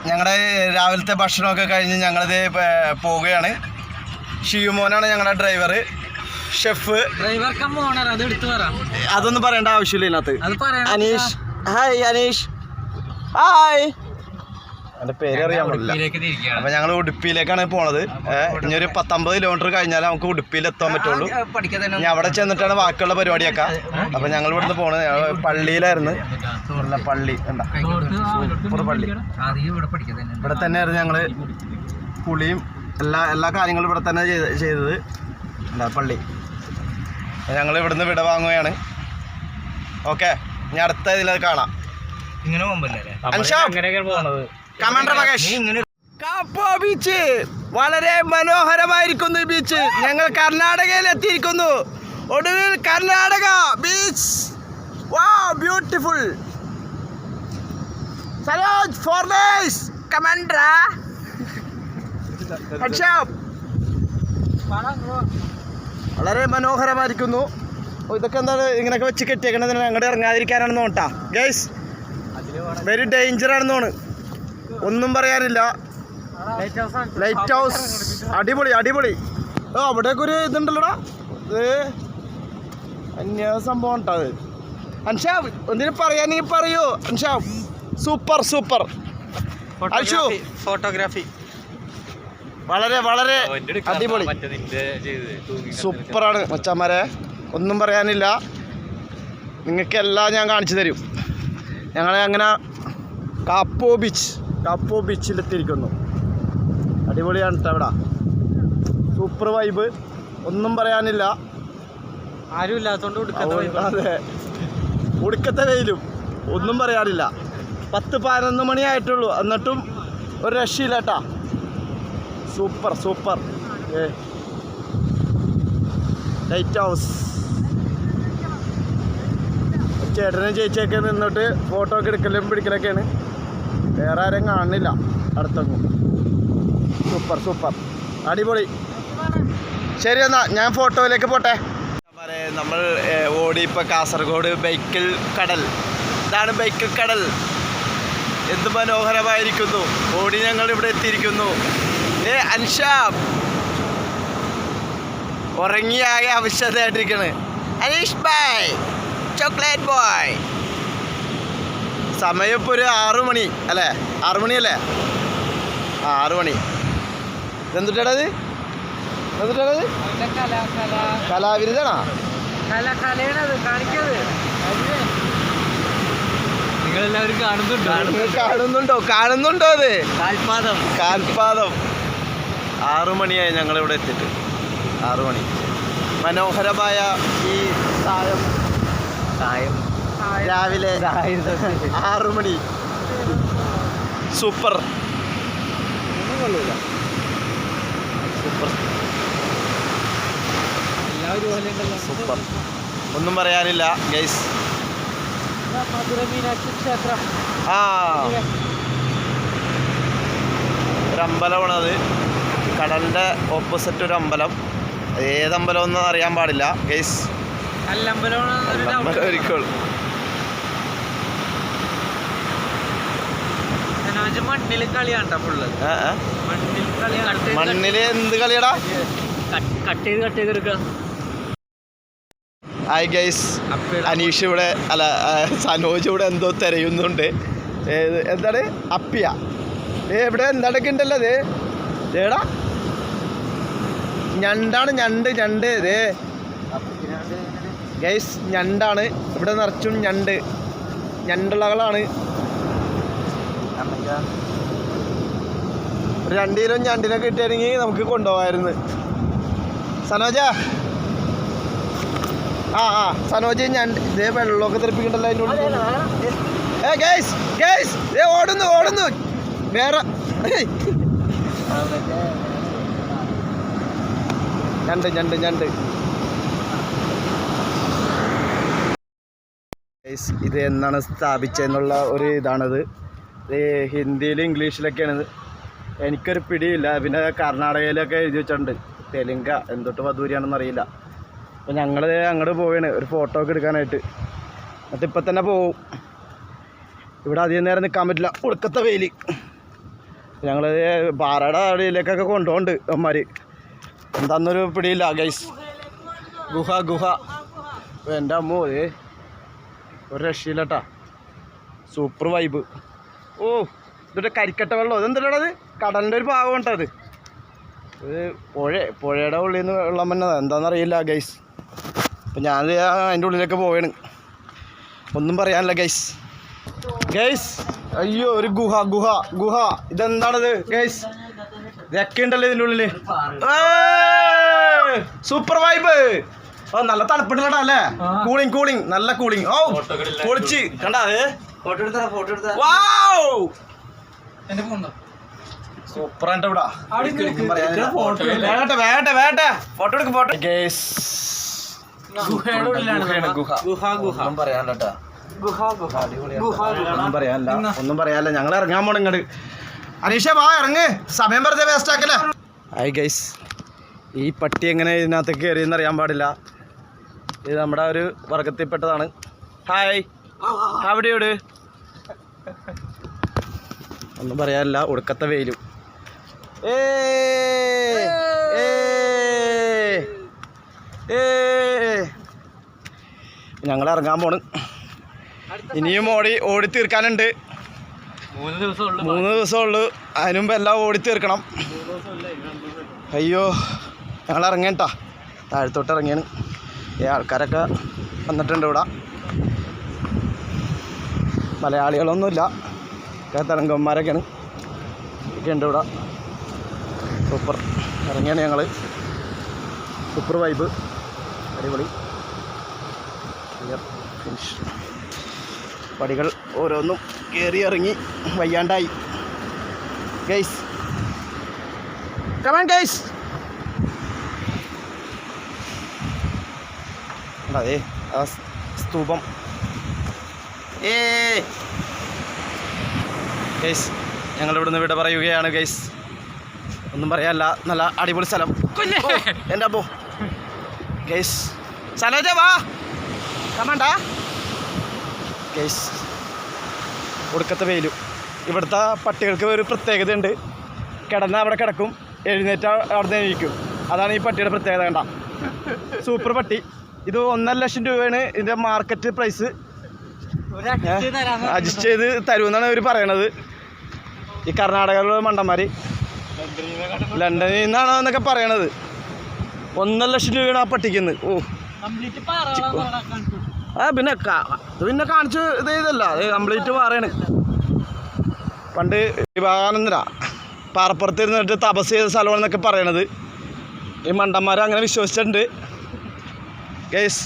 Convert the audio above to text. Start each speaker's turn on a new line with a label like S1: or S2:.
S1: ഞങ്ങളുടെ രാവിലത്തെ ഭക്ഷണമൊക്കെ കഴിഞ്ഞ് ഞങ്ങളിത് പോവുകയാണ്. ഷിയുമോനാണ് ഞങ്ങളുടെ ഡ്രൈവർ, ഷെഫ്. അതൊന്നും പറയേണ്ട ആവശ്യമില്ല ഇതിനകത്ത്. Aneesh, hi Aneesh, hi. എൻ്റെ പേര് അറിയാൻ പറ്റില്ല. അപ്പം ഞങ്ങൾ ഉടുപ്പിയിലേക്കാണ് പോണത്. ഇനി ഒരു 19 കിലോമീറ്റർ കഴിഞ്ഞാൽ നമുക്ക് ഉടുപ്പിയിൽ എത്താൻ പറ്റുള്ളൂ. ഇനി അവിടെ ചെന്നിട്ടാണ് ബാക്കിയുള്ള പരിപാടിയൊക്കെ. അപ്പം ഞങ്ങൾ ഇവിടുന്ന് പോണത് പള്ളിയിലായിരുന്നു. പള്ളി എന്താ സൂപ്പർ പള്ളി. ഇവിടെ തന്നെയായിരുന്നു ഞങ്ങൾ കുളിയും എല്ലാ കാര്യങ്ങളും ഇവിടെ തന്നെ ചെയ്തത്. എന്താ പള്ളി. ഞങ്ങൾ ഇവിടുന്ന് വിട വാങ്ങുകയാണ്. ഓക്കെ, ഇനി അടുത്ത ഇതിലത് കാണാം. ഇങ്ങനെ പോകുന്നത് കമാൻഡർ മകേഷ്. കാപ്പോ ബീച്ച് വളരെ മനോഹരമായിരിക്കുന്നു. ഈ ബീച്ച് ഞങ്ങൾ കർണാടകയിൽ എത്തിയിരിക്കുന്നു. ഒടുവിൽ കർണാടക ബീച്ച്. വാവ്, ബ്യൂട്ടിഫുൾ. സരോജ് ഫോർനേഴ്സ് കമാൻഡർ. വളരെ മനോഹരമായിരിക്കുന്നു. ഇതൊക്കെ എന്താണ് ഇങ്ങനെയൊക്കെ വെച്ച് കെട്ടിയേക്കണത്? അങ്ങോട്ട് ഇറങ്ങാതിരിക്കാനാണെന്ന് തോട്ടാ ഗൈസ്. വെരി ഡേഞ്ചർ ആണെന്ന് തോന്നുന്നു. ഒന്നും പറയാനില്ല. ലൈറ്റ് ഹൗസ് അടിപൊളി അടിപൊളി. അവിടെയൊക്കെ ഒരു ഇതുണ്ടല്ലോടാ, ഇത് അന്യ സംഭവം കേട്ടോ അത്. അൻഷാബ് എന്തിനും പറയാനെങ്കിൽ പറയൂ. Anshab super super. Anshu photography വളരെ വളരെ അടിപൊളി സൂപ്പറാണ് മച്ചാന്മാരെ. ഒന്നും പറയാനില്ല. നിങ്ങൾക്കെല്ലാം ഞാൻ കാണിച്ചു തരും. ഞങ്ങളെ അങ്ങനെ കാപ്പോ ബീച്ചിലെത്തിയിരിക്കുന്നു. അടിപൊളിയാണ് കേട്ടോ ഇവിടെ. Super vibe. ഒന്നും പറയാനില്ല. ആരും ഇല്ലാത്തതുകൊണ്ട് അതെ, ഉടുക്കത്തെ വെയിലും ഒന്നും പറയാനില്ല. 10-11 മണിയായിട്ടുള്ളൂ, എന്നിട്ടും ഒരു രക്ഷയില്ല കേട്ടാ. Super super. Light house. ചേട്ടനും ചേച്ചിയൊക്കെ നിന്നിട്ട് ഫോട്ടോ ഒക്കെ എടുക്കലും പിടിക്കലൊക്കെയാണ്. വേറെ ആരും കാണുന്നില്ല അടുത്തൊന്നും. സൂപ്പർ സൂപ്പർ അടിപൊളി. ശരി എന്നാ ഞാൻ ഫോട്ടോയിലേക്ക് പോട്ടെ. നമ്മൾ ഓടി ഇപ്പോൾ കാസർഗോഡ് ബൈക്കിൽ കടൽ. ഇതാണ് ബൈക്കിൽ കടൽ. എന്ത് മനോഹരമായിരിക്കുന്നു. ഓടി ഞങ്ങൾ ഇവിടെ എത്തിയിരിക്കുന്നു. അൻഷാബ് ഉറങ്ങിയാകെ ആവശ്യമായിട്ടിരിക്കണ്. അനീഷ് ബായ്, ചോക്ലേറ്റ് ബോയ്. സമയം ഇപ്പോൾ ഒരു 6 മണി അല്ലേ? 6 മണിയല്ലേ? 6 മണി. ഇതെന്തുട്ടാണത്? എന്തുട്ടാണത്? കലാവിരുതാണോ?
S2: നിങ്ങളെല്ലാവരും
S1: കാണുന്നുണ്ടോ അത്? കാൽപാദം. 6 മണിയായി ഞങ്ങളിവിടെ എത്തിയിട്ട്. 6 മണി. മനോഹരമായ ഈ സായം രാവിലെ 6 മണി. Super super super. ഒന്നും പറയാനില്ല ഗൈസ്. ഒരു അമ്പലമാണത്. കടലിൻ്റെ ഓപ്പോസിറ്റ് ഒരു അമ്പലം. ഏതമ്പലം ഒന്നും അറിയാൻ പാടില്ല ഗൈസ്. ഒരിക്കൽ മണ്ണില് എന്ത് കളിയാടാ? ഹായ് ഗൈസ്, അനീഷ് ഇവിടെ അല്ല സനോജ് ഇവിടെ എന്തോ തിരയുന്നുണ്ട്. എന്താണ് അപ്പിയ? ഇവിടെ എന്താണ്ടൊക്കെ ഉണ്ടല്ലോ. അത് ഏടാ ഞണ്ടാണ്. ഞണ്ട് ഗൈസ്, ഞണ്ടാണ് ഇവിടെ നിറച്ചും. ഞണ്ടുള്ളകളാണ്. ഒരു 2 കിലോ ഞണ്ടിനെ കിട്ടിയാണെങ്കിൽ നമുക്ക് കൊണ്ടുപോകാമായിരുന്നു. സനോജ സനോജ് ഞണ്ട് ഇതേ വെള്ളമൊക്കെ തെറിപ്പിക്കണ്ടല്ലോ അതിൻ്റെ ഉള്ളിൽ. ഗൈസ് ഓടുന്നു വേറെ ഞണ്ട്. ഇത് എന്നാണ് സ്ഥാപിച്ചതെന്നുള്ള ഒരു ഇതാണത്. ഹിന്ദിയിലും ഇംഗ്ലീഷിലൊക്കെയാണിത്. എനിക്കൊരു പിടിയില്ല. പിന്നെ കർണാടകയിലൊക്കെ എഴുതി വെച്ചിട്ടുണ്ട്. തെലുങ്ക എന്തൊട്ട് വധൂരിയാണെന്ന് അറിയില്ല. അപ്പോൾ ഞങ്ങൾ അങ്ങോട്ട് പോവുകയാണ് ഒരു ഫോട്ടോ ഒക്കെ എടുക്കാനായിട്ട്. എന്നിട്ട് ഇപ്പം തന്നെ പോവും. ഇവിടെ അധികം നേരം നിൽക്കാൻ പറ്റില്ല, ഒടുക്കത്തെ വെയിൽ. ഞങ്ങൾ പാറയുടെ അടിയിലേക്കൊക്കെ കൊണ്ടുപോകുന്നുണ്ട് അമ്മമാർ. എന്താന്നൊരു പിടിയില്ല ഗൈസ്. ഗുഹ എൻ്റെ അമ്മ ഒരു രക്ഷയില്ലട്ടാ. Super vibe. ഓ ഇതൊരു കരിക്കട്ട വെള്ളം. ഇതെന്താണത്? കടലിൻ്റെ ഒരു ഭാഗം കേട്ടോ അത്. ഇത് പുഴയുടെ ഉള്ളിൽ നിന്ന് വെള്ളം വന്നത് എന്താണെന്നറിയില്ല ഗൈസ്. അപ്പം ഞാൻ അതിൻ്റെ ഉള്ളിലേക്ക് പോവുകയാണ്. ഒന്നും പറയാനില്ല ഗൈസ്. അയ്യോ ഒരു ഗുഹ. ഇതെന്താണത് ഗൈസ്? ഇതൊക്കെ ഉണ്ടല്ലോ ഇതിൻ്റെ ഉള്ളിൽ. Super vibe. ഓ നല്ല തണുപ്പുണ്ടല്ലോടാ അല്ലേ? കൂളിങ് നല്ല കൂളിങ്. ഓ പൊളിച്ച് കണ്ടാ ഫോട്ടോ എടുത്താ സൂപ്പറായിട്ട് ഇവിടെ. ഫോട്ടോ എടുക്കും ഗൈസ്. ഒന്നും പറയാനില്ല. ഞങ്ങൾ ഇറങ്ങാൻ പോണം ഇങ്ങോട്ട്. അനീഷ വാ ഇറങ്ങ്, സമയം വെറുതെ വേസ്റ്റ് ആക്കല. Hi guys. ഈ പട്ടി എങ്ങനെ ഇതിനകത്തേക്ക് കയറിയെന്ന് അറിയാൻ പാടില്ല. ഇത് നമ്മുടെ ഒരു വർഗത്തിൽപ്പെട്ടതാണ്. ഹായ് അവിടെയോട് ഒന്നും പറയാനില്ല. ഒടുക്കത്തെ വെയിലും. ഞങ്ങൾ ഇറങ്ങാൻ പോണ്. ഇനിയും ഓടി തീർക്കാനുണ്ട്. 3 ദിവസമുള്ളൂ. അതിന് മുമ്പ് എല്ലാം ഓടി തീർക്കണം. അയ്യോ ഞങ്ങൾ ഇറങ്ങേട്ടാ. താഴത്തോട്ട് ഇറങ്ങിയാണ്. ഈ ആൾക്കാരൊക്കെ വന്നിട്ടുണ്ട് ഇവിടെ. മലയാളികളൊന്നുമില്ല, തെലുങ്കന്മാരൊക്കെയാണ് ഒക്കെ ഉണ്ട് ഇവിടെ. സൂപ്പർ ഇറങ്ങിയാണ് ഞങ്ങൾ. സൂപ്പർ വൈബ്, അടിപൊളി. ഫിനിഷ്. പടികൾ ഓരോന്നും കയറി ഇറങ്ങി വയ്യാണ്ടായി ഗൈസ്. Come on guys. അതെ ആ സ്തൂപം. ഗൈസ് ഞങ്ങളിവിടുന്ന് വിട പറയുകയാണ് ഗൈസ്. ഒന്നും പറയാനില്ല. നല്ല അടിപൊളി സ്ഥലം. എൻ്റെ അപ്പോ ഗൈസ് സനോജ വാ കമാണ്ടാ ഗൈസ്. ഒടുക്കത്തെ വെയിലും. ഇവിടുത്തെ പട്ടികൾക്ക് ഒരു പ്രത്യേകത ഉണ്ട്. കിടന്നാൽ അവിടെ കിടക്കും, എഴുന്നേറ്റ് അവിടെ നിന്ന് എണീക്കും. അതാണ് ഈ പട്ടിയുടെ പ്രത്യേകത. കണ്ട സൂപ്പർ പട്ടി. ഇത് 1.5 ലക്ഷം രൂപയാണ് ഇതിൻ്റെ മാർക്കറ്റ് പ്രൈസ്. അഡ്ജസ്റ്റ് ചെയ്ത് തരുമെന്നാണ് ഇവർ പറയണത്. ഈ കർണാടകയിലുള്ള മണ്ടന്മാർ ലണ്ടനിൽ നിന്നാണ് എന്നൊക്കെ പറയണത്. 1.5 ലക്ഷം രൂപയാണ് ആ പട്ടിക്കുന്നത്. ഓ പിന്നെ കാണിച്ച് ഇത് ചെയ്തല്ല, കംപ്ലീറ്റ് പാറയാണ്. പണ്ട് വിവേകാനന്ദന പാറപ്പുറത്ത് ഇരുന്നിട്ട് തപസ് ചെയ്ത സ്ഥലമാണെന്നൊക്കെ പറയണത്. ഈ മണ്ടന്മാർ അങ്ങനെ വിശ്വസിച്ചിട്ടുണ്ട് ഗൈസ്.